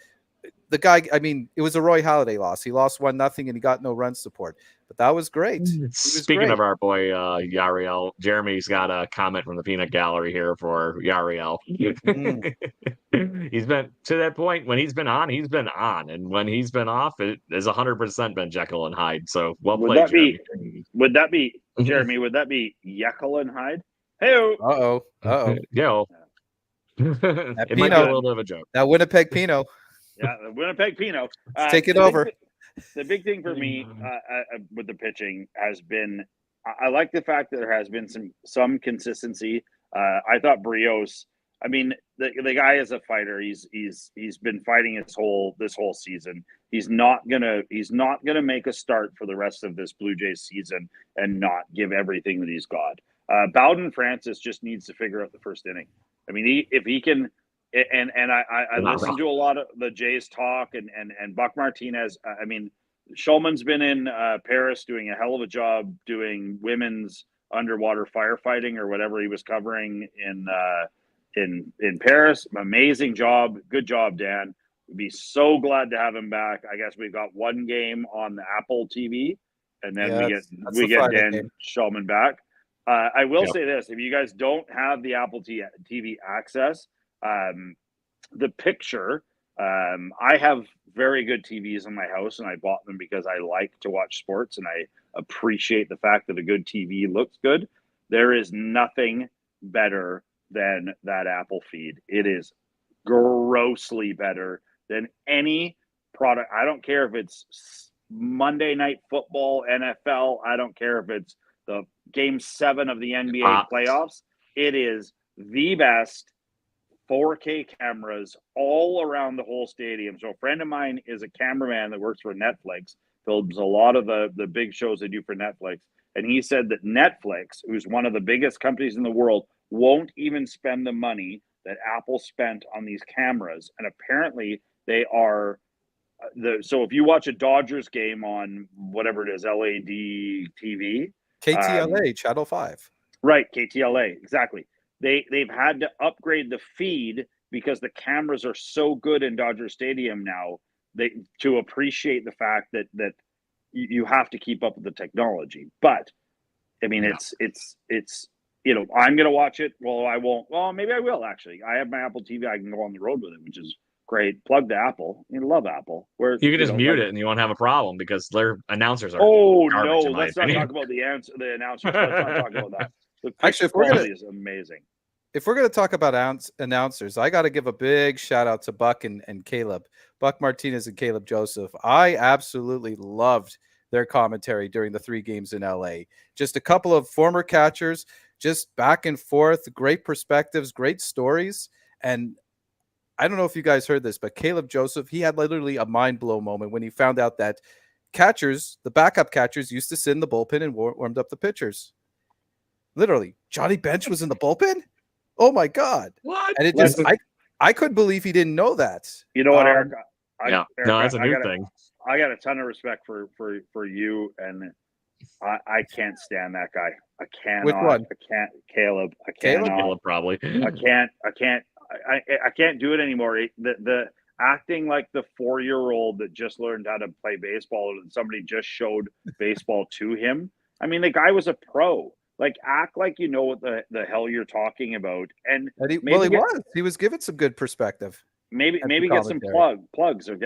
The guy, I mean, it was a Roy Halladay loss. He lost 1-0 and he got no run support, but that was great. Speaking of our boy Yariel, Jeremy's got a comment from the Peanut Gallery here for Yariel. He's been to that point when he's been on, and when he's been off, it has 100% been Jekyll and Hyde. So played, Jeremy. Would that be Jeremy? Would that be Jekyll and Hyde? Hey, Yo, it might be a little bit of a joke. That Winnipeg Pinot. Yeah, the Winnipeg Pinot. Take it over. The big thing for me with the pitching has been, I like the fact that there has been some consistency. I thought Barrios. I mean, the guy is a fighter. He's been fighting this whole season. He's not gonna make a start for the rest of this Blue Jays season and not give everything that he's got. Bowden Francis just needs to figure out the first inning. I mean, if he can. And I listened to a lot of the Jays talk and Buck Martinez. I mean, Shulman's been in Paris doing a hell of a job doing women's underwater firefighting or whatever he was covering in Paris. Amazing job. Good job, Dan. We'd be so glad to have him back. I guess we've got 1 game on the Apple TV, and then we get Dan Shulman back. I will say this: if you guys don't have the Apple TV access, the picture I have very good TVs in my house, and I bought them because I like to watch sports, and I appreciate the fact that a good TV looks good. There is nothing better than that Apple feed. It is grossly better than any product. I don't care if it's Monday Night Football, NFL. I don't care if it's the Game 7 of the NBA playoffs. It is the best 4K cameras all around the whole stadium. So a friend of mine is a cameraman that works for Netflix, films a lot of the big shows they do for Netflix. And he said that Netflix, who's one of the biggest companies in the world, won't even spend the money that Apple spent on these cameras. And apparently they are so if you watch a Dodgers game on whatever it is, LAD TV. KTLA, Channel 5. Right, KTLA, exactly. They've had to upgrade the feed because the cameras are so good in Dodger Stadium now to appreciate the fact that you have to keep up with the technology. But I mean, it's I'm gonna watch it. Well, I won't. Well, maybe I will actually. I have my Apple TV. I can go on the road with it, which is great. Plug to Apple. I love Apple. Where you can just mute it and you won't have a problem because their announcers are. Oh no! Let's not talk about the announcers. Let's not talk about that. Actually, if we're gonna, is amazing. If we're going to talk about announcers, I got to give a big shout out to Buck and Caleb, Buck Martinez and Caleb Joseph. I absolutely loved their commentary during the 3 games in LA. Just a couple of former catchers, just back and forth, great perspectives, great stories. And I don't know if you guys heard this, but Caleb Joseph, he had literally a mind blow moment when he found out that catchers, the backup catchers, used to sit in the bullpen and warmed up the pitchers. Literally, Johnny Bench was in the bullpen. Oh my God! What? And it just I couldn't believe he didn't know that. You know what, Eric? Eric, that's a new thing. I got a ton of respect for you, and I can't stand that guy. I cannot. Which one? I can't. Caleb. I cannot. Caleb probably. I can't do it anymore. The acting like the 4-year-old that just learned how to play baseball and somebody just showed baseball to him. I mean, the guy was a pro. Like, act like you know what the hell you're talking about. And he was giving some good perspective. Maybe get some plugs or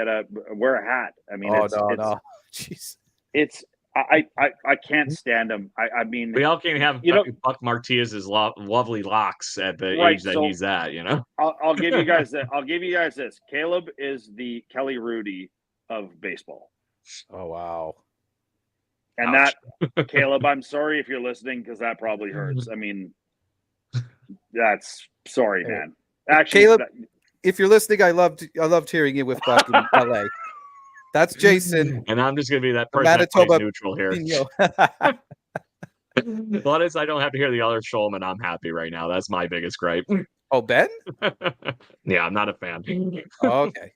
wear a hat. I mean, no. Jeez. It's I can't stand him. I mean, we all can't have Buck Martinez's lovely locks at the age that he's at. I'll give you guys that. I'll give you guys this. Caleb is the Kelly Rudy of baseball. Oh wow. And Ouch. that, Caleb, I'm sorry if you're listening because that probably hurts. I mean, that's sorry, man. Actually, Caleb, if you're listening, I loved hearing you with Buck in LA. That's Jason, and I'm just gonna be that person Manitoba neutral here. Well, I don't have to hear the other Schulman. I'm happy right now. That's my biggest gripe. Oh, Ben? Yeah, I'm not a fan. Oh, okay.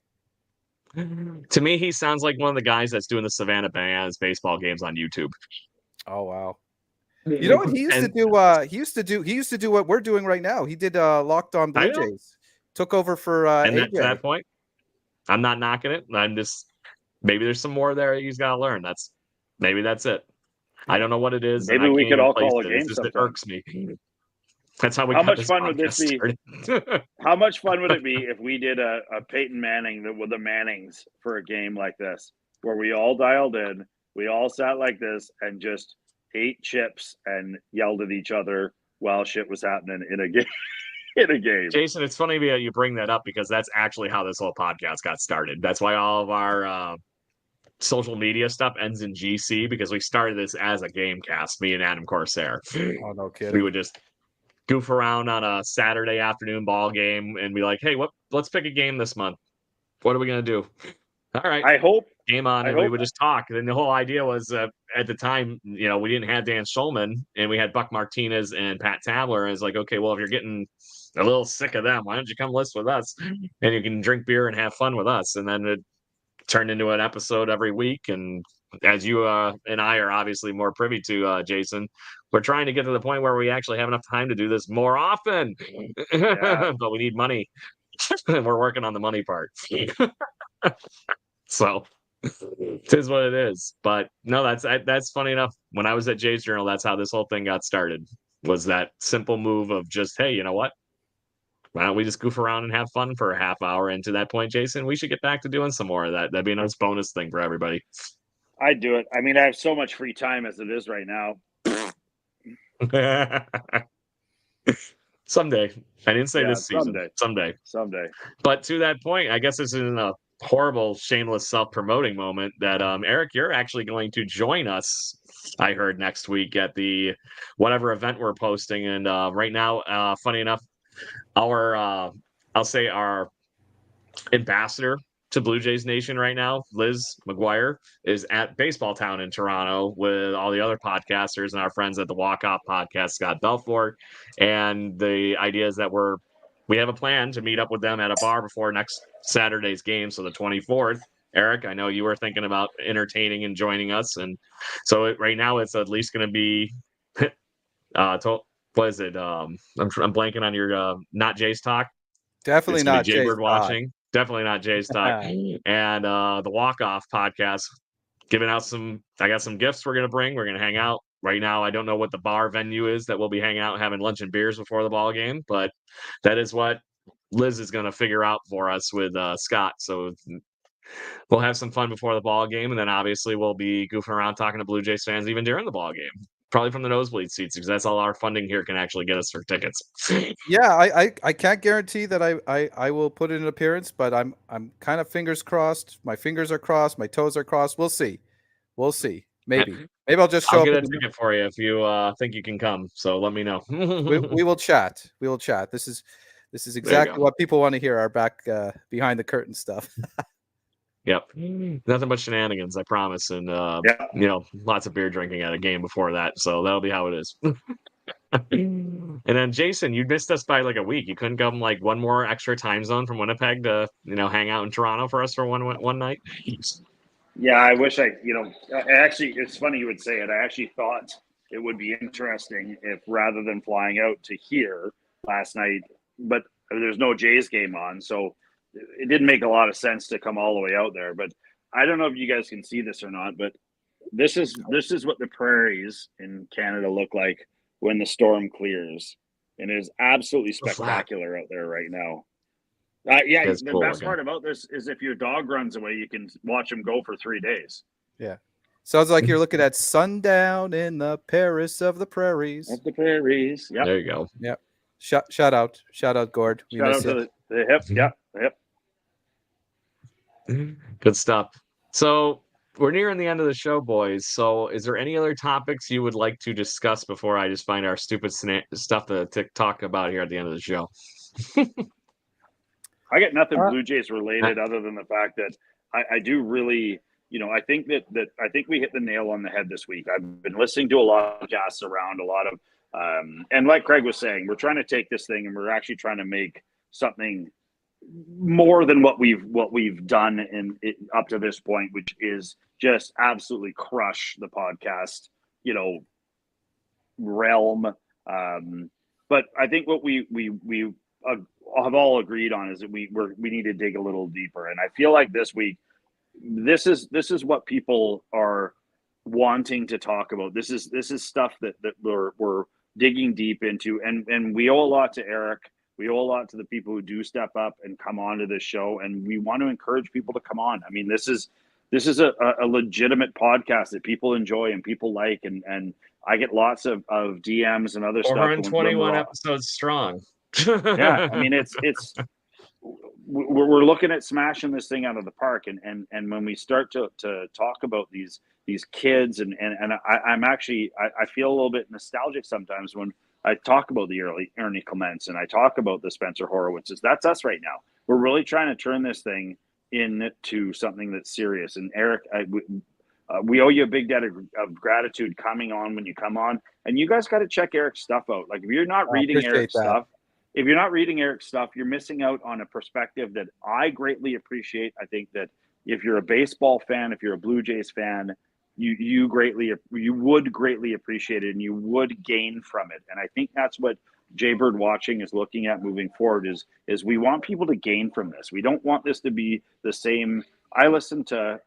To me, he sounds like one of the guys that's doing the Savannah Bananas baseball games on YouTube. Oh wow! You know what he used to do? He used to do what we're doing right now. He did Locked On Blue Jays. Took over for and AJ. To that point, I'm not knocking it. I'm just maybe there's some more there he's got to learn. Maybe that's it. I don't know what it is. Maybe we could all call a game. It irks me. That's how we. How much fun would this be? How much fun would it be if we did a Peyton Manning with the Mannings for a game like this, where we all dialed in, we all sat like this, and just ate chips and yelled at each other while shit was happening in a game. Jason, it's funny that you bring that up because that's actually how this whole podcast got started. That's why all of our social media stuff ends in GC because we started this as a game cast. Me and Adam Corsair. Oh no kidding. We would just goof around on a Saturday afternoon ball game and be like, hey, let's pick a game this month. What are we going to do? All right. I hope. Game on, and we would just talk. And then the whole idea was at the time, we didn't have Dan Schulman and we had Buck Martinez and Pat Tabler. And it's like, okay, well, if you're getting a little sick of them, why don't you come list with us and you can drink beer and have fun with us? And then it turned into an episode every week. And as you and I are obviously more privy to, Jason, we're trying to get to the point where we actually have enough time to do this more often, but we need money. We're working on the money part. So it is what it is. But no, that's funny enough. When I was at Jay's Journal, that's how this whole thing got started, was that simple move of just, hey, you know what? why don't we just goof around and have fun for a half hour? And to that point, Jason, we should get back to doing some more of that. That'd be a nice bonus thing for everybody. I'd do it. I mean, I have so much free time as it is right now. Someday. I didn't say this season. Someday. But to that point, I guess this is a horrible, shameless self-promoting moment that Eric, you're actually going to join us, I heard, next week at the whatever event we're posting. And right now, funny enough, our ambassador to Blue Jays Nation right now, Liz McGuire, is at Baseball Town in Toronto with all the other podcasters and our friends at the Walk Off podcast, Scott Belfort. And the idea is that we have a plan to meet up with them at a bar before next Saturday's game, so the 24th. Eric, I know you were thinking about entertaining and joining us, and so right now it's at least going to be what is it? I'm blanking on your not Jay's talk. Definitely not Jaybird watching. Definitely not Jay's talk. And the Walk Off podcast, giving out I got some gifts we're going to bring. We're going to hang out. Right now, I don't know what the bar venue is that we'll be hanging out and having lunch and beers before the ball game, but that is what Liz is going to figure out for us with Scott. So we'll have some fun before the ball game, and then obviously we'll be goofing around talking to Blue Jays fans even during the ball game. Probably from the nosebleed seats, because that's all our funding here can actually get us for tickets. Yeah, I can't guarantee that I will put in an appearance, but I'm kind of fingers crossed. My fingers are crossed. My toes are crossed. We'll see. Maybe I'll just show I'll up. Get a ticket for you if you think you can come. So let me know. we will chat. This is exactly what people want to hear. Our back behind the curtain stuff. Yep. Nothing but shenanigans, I promise. And, lots of beer drinking at a game before that. So that'll be how it is. And then, Jason, you missed us by like a week. You couldn't come like one more extra time zone from Winnipeg to, hang out in Toronto for us for one night? Yeah, I wish actually, it's funny you would say it. I actually thought it would be interesting if rather than flying out to here last night, but there's no Jays game on. So it didn't make a lot of sense to come all the way out there, but I don't know if you guys can see this or not, but this is what the prairies in Canada look like when the storm clears, and it is absolutely spectacular out there right now. The best part about this is if your dog runs away, you can watch him go for 3 days. Yeah, sounds like you're looking at sundown in the Paris of the prairies. Yeah, there you go. Yeah, shout out, Gord. Shout out to the hip. Yeah, the hip. Good stuff. So we're nearing the end of the show, boys. So is there any other topics you would like to discuss before I just find our stupid stuff to talk about here at the end of the show? I got nothing Blue Jays related other than the fact that I do really, I think that I think we hit the nail on the head this week. I've been listening to a lot of podcasts around a lot of, and like Craig was saying, we're trying to take this thing and we're actually trying to make something more than what we've done up to this point, which is just absolutely crush the podcast, realm. But I think what we have all agreed on is that we need to dig a little deeper. And I feel like this week, this is what people are wanting to talk about. This is stuff that we're digging deep into, and we owe a lot to Eric. We owe a lot to the people who do step up and come onto this show, and we want to encourage people to come on. I mean, this is a legitimate podcast that people enjoy and people like, and I get lots of DMs and other stuff. 421 episodes strong. Yeah, I mean, it's we're looking at smashing this thing out of the park, and when we start to talk about these kids, and I'm actually I feel a little bit nostalgic sometimes when I talk about the Ernie Clements and I talk about the Spencer Horowitzes. That's us right now. We're really trying to turn this thing into something that's serious. And Eric, we owe you a big debt of gratitude coming on when you come on. And you guys got to check Eric's stuff out. Like if you're not reading Eric's stuff, you're missing out on a perspective that I greatly appreciate. I think that if you're a baseball fan, if you're a Blue Jays fan, you would greatly appreciate it, and you would gain from it. And I think that's what Jaybird Watching is looking at moving forward is we want people to gain from this. We don't want this to be the same. I listened to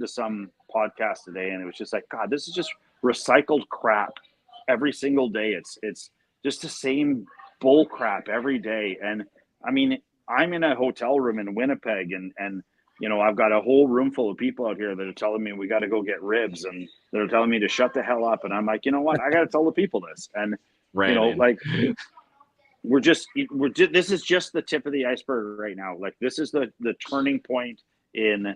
some podcast today, and it was just like, God, this is just recycled crap every single day. It's just the same bull crap every day. And I mean, I'm in a hotel room in Winnipeg, and I've got a whole room full of people out here that are telling me we got to go get ribs, and they're telling me to shut the hell up, and I'm like, you know what? I got to tell the people this, and like this is just the tip of the iceberg right now. Like, this is the turning point in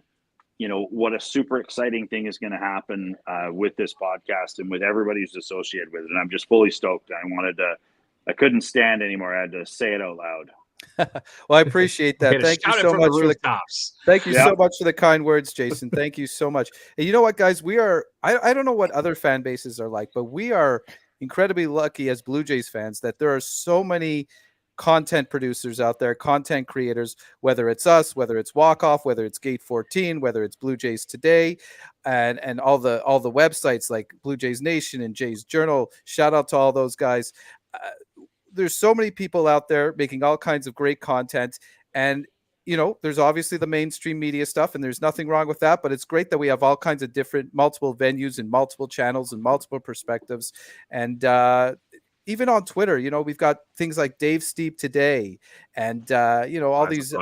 what a super exciting thing is going to happen with this podcast and with everybody who's associated with it. And I'm just fully stoked. I couldn't stand anymore. I had to say it out loud. Well, I appreciate that. Thank you so much for the tops. Thank you so much for the kind words, Jason. Thank you so much. And you know what, guys, I don't know what other fan bases are like, but we are incredibly lucky as Blue Jays fans that there are so many content producers out there, content creators, whether it's us, whether it's Walk Off, whether it's Gate 14, whether it's Blue Jays Today, and all the websites like Blue Jays Nation and Jays Journal. Shout out to all those guys. There's so many people out there making all kinds of great content, and there's obviously the mainstream media stuff, and there's nothing wrong with that, but it's great that we have all kinds of different multiple venues and multiple channels and multiple perspectives. And even on Twitter, we've got things like Dave Steep Today, and all That's these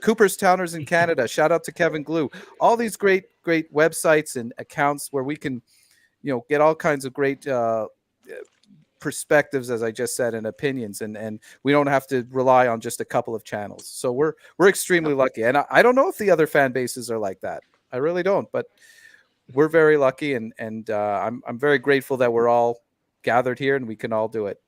Cooper's Towners in Canada. Shout out to Kevin Glue. All these great websites and accounts where we can get all kinds of great perspectives, as I just said, and opinions, and we don't have to rely on just a couple of channels. So we're extremely lucky, and I don't know if the other fan bases are like that. I really don't, but we're very lucky, and I'm very grateful that we're all gathered here and we can all do it.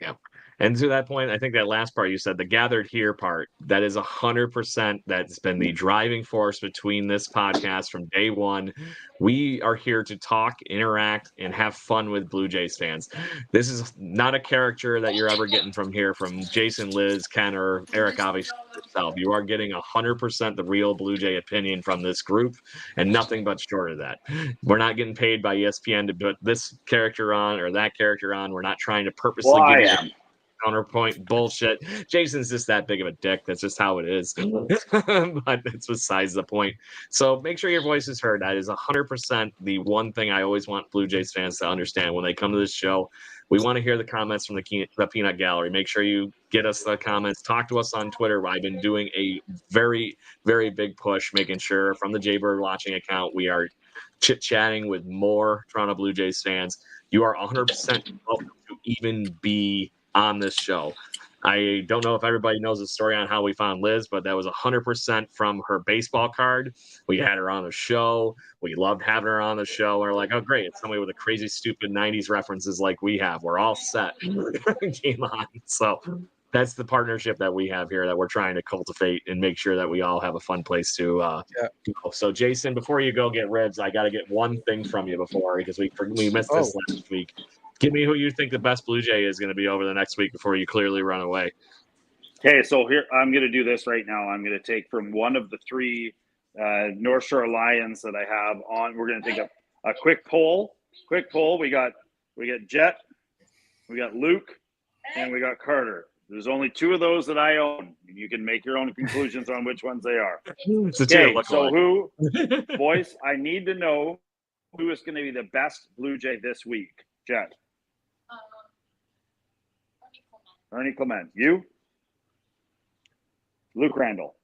Yeah. And to that point, I think that last part you said, the gathered here part, that is 100%. That's been the driving force between this podcast from day one. We are here to talk, interact, and have fun with Blue Jays fans. This is not a character that you're ever getting from here, from Jason, Liz, Ken, or Eric, obviously yourself. You are getting 100% the real Blue Jay opinion from this group, and nothing but short of that. We're not getting paid by ESPN to put this character on or that character on. We're not trying to purposely give you counterpoint bullshit. Jason's just that big of a dick. That's just how it is. But it's besides the point. So make sure your voice is heard. That is 100% the one thing I always want Blue Jays fans to understand when they come to this show. We want to hear the comments from the Peanut Gallery. Make sure you get us the comments. Talk to us on Twitter. I've been doing a very, very big push, making sure from the Jaybird Watching account we are chit-chatting with more Toronto Blue Jays fans. You are 100% welcome to even be on this show. I don't know if everybody knows the story on how we found Liz, but that was 100% from her baseball card. We had her on the show. We loved having her on the show. We're like, oh, great. It's somebody with a crazy, stupid 90s references like we have. We're all set. Came on. So that's the partnership that we have here that we're trying to cultivate and make sure that we all have a fun place to go. So, Jason, before you go get ribs, I got to get one thing from you because we missed this last week. Give me who you think the best Blue Jay is going to be over the next week before you clearly run away. Okay, so here I'm going to do this right now. I'm going to take from one of the three North Shore Lions that I have on. We're going to take a quick poll. We got Jet, we got Luke, and we got Carter. There's only two of those that I own. You can make your own conclusions on which ones they are. Okay, so who, boys? I need to know who is going to be the best Blue Jay this week. Jet. Ernie Clement. You? Luke Randall.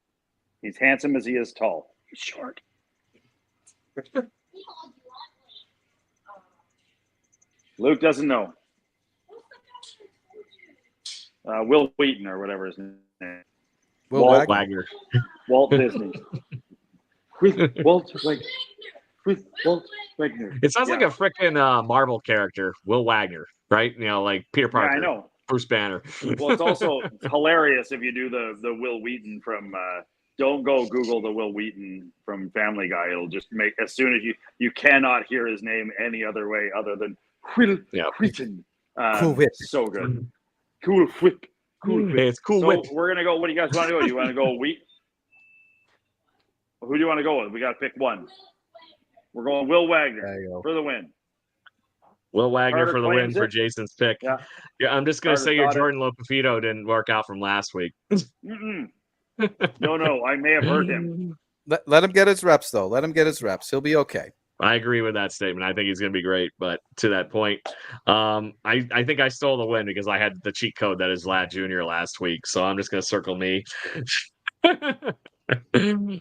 He's handsome as he is tall. He's short. Luke doesn't know. Will Wheaton or whatever his name is. Walt Wagner. Walt Disney. With Walt Wagner. It sounds like a freaking Marvel character, Will Wagner, right? Like Peter Parker. Yeah, I know. Bruce Banner. Well, it's also hilarious if you do the Will Wheaton from don't go Google the Will Wheaton from Family Guy. It'll just make, as soon as you cannot hear his name any other way other than Will Wheaton. Cool whip. So good. Cool whip. Cool whip. It's cool so whip. We're gonna go. What do you guys want to go? Do you want to go Wheat? Who do you want to go with? We got to pick one. We're going Will Wagner for the win. Will Wagner Carter for the win for Jason's pick. Yeah, I'm just going to say your Jordan Lopefito didn't work out from last week. No, I may have hurt him. Let him get his reps, though. Let him get his reps. He'll be okay. I agree with that statement. I think he's going to be great. But to that point, I think I stole the win because I had the cheat code that is Vlad Jr. last week. So I'm just going to circle me.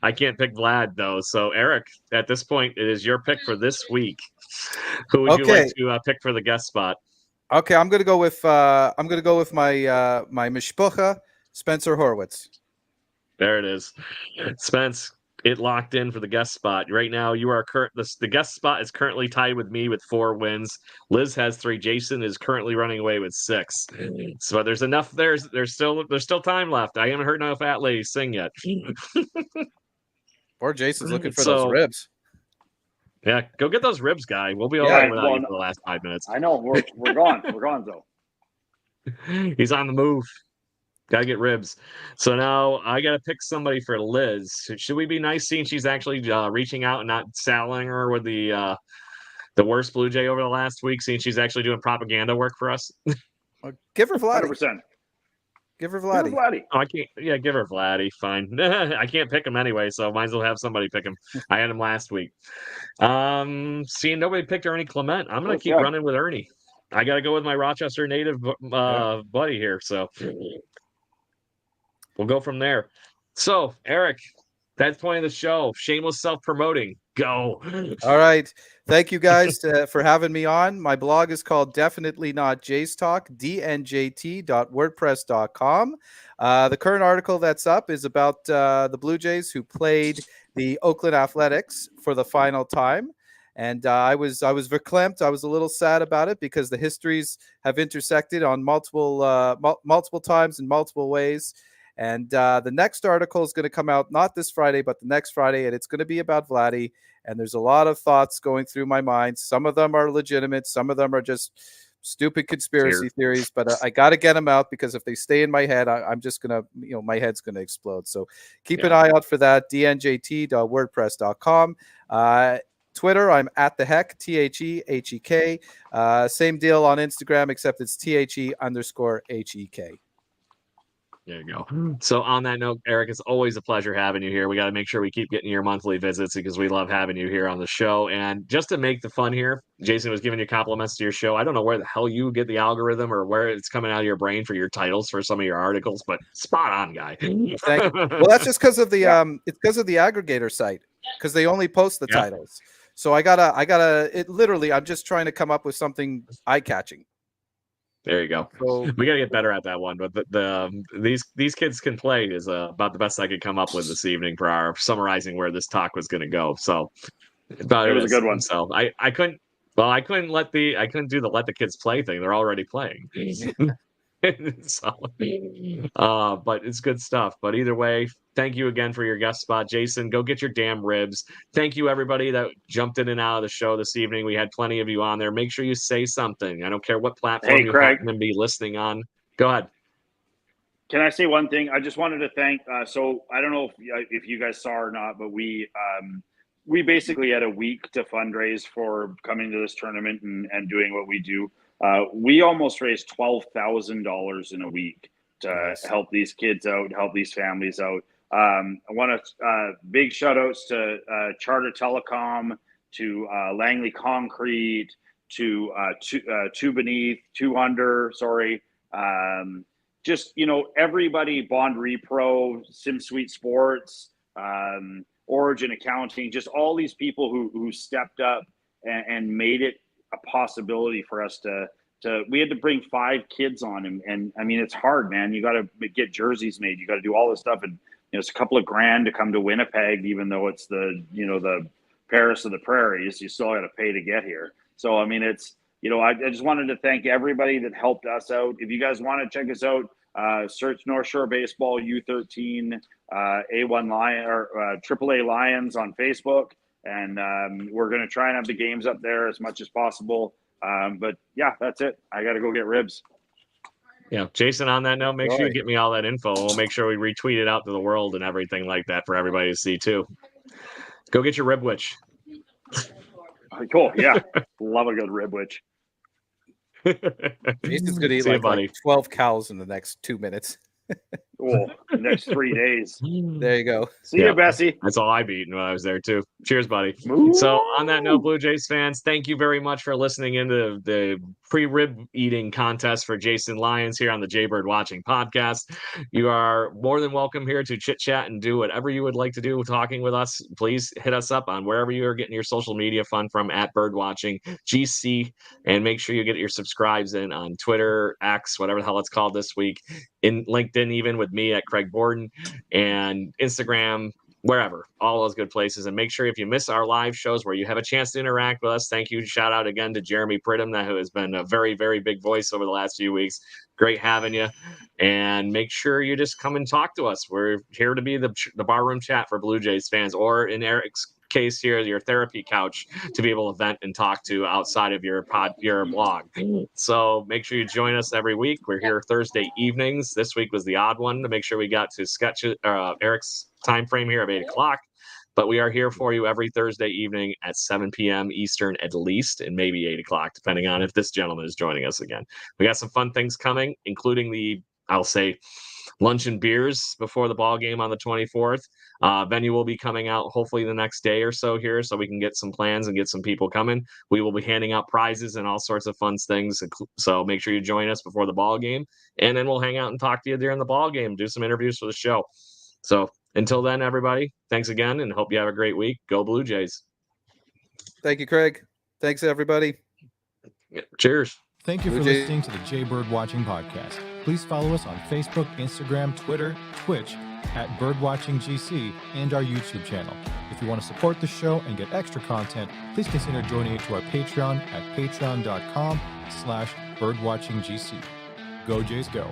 I can't pick Vlad though. So Eric, at this point, it is your pick for this week. Who would you like to pick for the guest spot? Okay, I'm gonna go with my my mishpucha, Spencer Horwitz. There it is, Spence. It locked in for the guest spot. Right now, you are the guest spot is currently tied with me with 4 wins. Liz has 3. Jason is currently running away with 6. So there's enough. There's still time left. I haven't heard no fat lady sing yet. Or Jason's looking for those ribs. Yeah, go get those ribs, guy. We'll be all right without you for the last 5 minutes. I know we're gone. We're gone though. He's on the move. Gotta get ribs. So now I gotta pick somebody for Liz. Should we be nice seeing she's actually reaching out and not saddling her with the worst Blue Jay over the last week, seeing she's actually doing propaganda work for us? Give her Vladdy. 100%. Give her Vladdy. Oh, I can't. Yeah, give her Vladdy. Fine. I can't pick him anyway, so might as well have somebody pick him. I had him last week. Seeing nobody picked Ernie Clement, I'm gonna keep running with Ernie. I gotta go with my Rochester native buddy here. So we'll go from there. So, Eric, that's the point of the show. Shameless self-promoting. Go. All right. Thank you guys for having me on. My blog is called Definitely Not Jays Talk, dnjt.wordpress.com. The current article that's up is about the Blue Jays who played the Oakland Athletics for the final time. And I was verklempt. I was a little sad about it because the histories have intersected on multiple times in multiple ways. And the next article is going to come out not this Friday, but the next Friday, and it's going to be about Vladdy. And there's a lot of thoughts going through my mind. Some of them are legitimate. Some of them are just stupid conspiracy theories. But I got to get them out because if they stay in my head, I'm just going to, my head's going to explode. So keep an eye out for that. dnjt.wordpress.com. Twitter, I'm at the heck, THEHEK. Same deal on Instagram, except it's THE_HEK. There you go. So on that note, Eric, it's always a pleasure having you here. We got to make sure we keep getting your monthly visits because we love having you here on the show. And just to make the fun here, Jason was giving you compliments to your show. I don't know where the hell you get the algorithm or where it's coming out of your brain for your titles for some of your articles, but spot on, guy. Thank you. Well, that's just because of the it's because of the aggregator site, because they only post the titles. So I gotta it literally, I'm just trying to come up with something eye-catching. There you go. So, we got to get better at that one. But these kids can play is about the best I could come up with this evening for our summarizing where this talk was going to go. So it was a good one. So I couldn't let the kids play thing. They're already playing. So, but it's good stuff. But either way, thank you again for your guest spot, Jason. Go get your damn ribs. Thank you, everybody that jumped in and out of the show this evening. We had plenty of you on there. Make sure you say something. I don't care what platform you happen to be listening on. Go ahead. Can I say one thing? I just wanted to thank. So I don't know if you guys saw or not, but we basically had a week to fundraise for coming to this tournament and doing what we do. We almost raised $12,000 in a week to help these kids out, help these families out. I want to big shout outs to Charter Telecom, to Langley Concrete, to Two Beneath, 200, sorry. Just, everybody, Bond Repro, SimSuite Sports, Origin Accounting, just all these people who stepped up and made it a possibility for us to we had to bring 5 kids on and I mean, it's hard, man. You got to get jerseys made. You got to do all this stuff. And it's a couple of grand to come to Winnipeg, even though it's the Paris of the prairies, you still got to pay to get here. So, I mean, it's, I just wanted to thank everybody that helped us out. If you guys want to check us out, search North Shore Baseball U13, A1 Lion or AAA Lions on Facebook. And we're going to try and have the games up there as much as possible. But yeah, that's it. I got to go get ribs. Yeah, Jason, on that note, make sure you get me all that info. We'll make sure we retweet it out to the world and everything like that for everybody to see too. Go get your ribwich. Cool. Yeah. Love a good ribwich. Jason's going to eat like 12 cows in the next 2 minutes. Next 3 days. There you go. See you, Bessie. That's all I've eaten when I was there too. Cheers, buddy. Moo. So on that note, Blue Jays fans, thank you very much for listening into the pre-rib eating contest for Jason Lyons here on the Jaybird Watching podcast. You are more than welcome here to chit chat and do whatever you would like to do talking with us. Please hit us up on wherever you are getting your social media fun from at Birdwatching GC, and make sure you get your subscribes in on Twitter, X, whatever the hell it's called this week, in LinkedIn, even with me at Craig Borden, and Instagram, wherever, all those good places. And make sure if you miss our live shows where you have a chance to interact with us, thank you. Shout out again to Jeremy Pridham, who has been a very, very big voice over the last few weeks. Great having you. And make sure you just come and talk to us. We're here to be the barroom chat for Blue Jays fans, or in Eric's case here, your therapy couch to be able to vent and talk to outside of your blog. So make sure you join us every week. We're here Thursday evenings. This week was the odd one to make sure we got to sketch Eric's time frame here of 8 o'clock. But we are here for you every Thursday evening at 7 p.m. Eastern at least, and maybe 8 o'clock, depending on if this gentleman is joining us again. We got some fun things coming, including the, I'll say, lunch and beers before the ball game on the 24th. Venue will be coming out hopefully the next day or so here, so we can get some plans and get some people coming. We will be handing out prizes and all sorts of fun things. So make sure you join us before the ball game, and then we'll hang out and talk to you during the ball game, do some interviews for the show. So until then, everybody, thanks again, and hope you have a great week. Go Blue Jays. Thank you, Craig. Thanks, everybody. Yeah, cheers. Thank you for listening to the Jaybird Watching podcast. Please follow us on Facebook, Instagram, Twitter, Twitch at BirdwatchingGC, and our YouTube channel. If you want to support the show and get extra content, please consider joining to our Patreon at patreon.com/birdwatchinggc. Go Jays, go.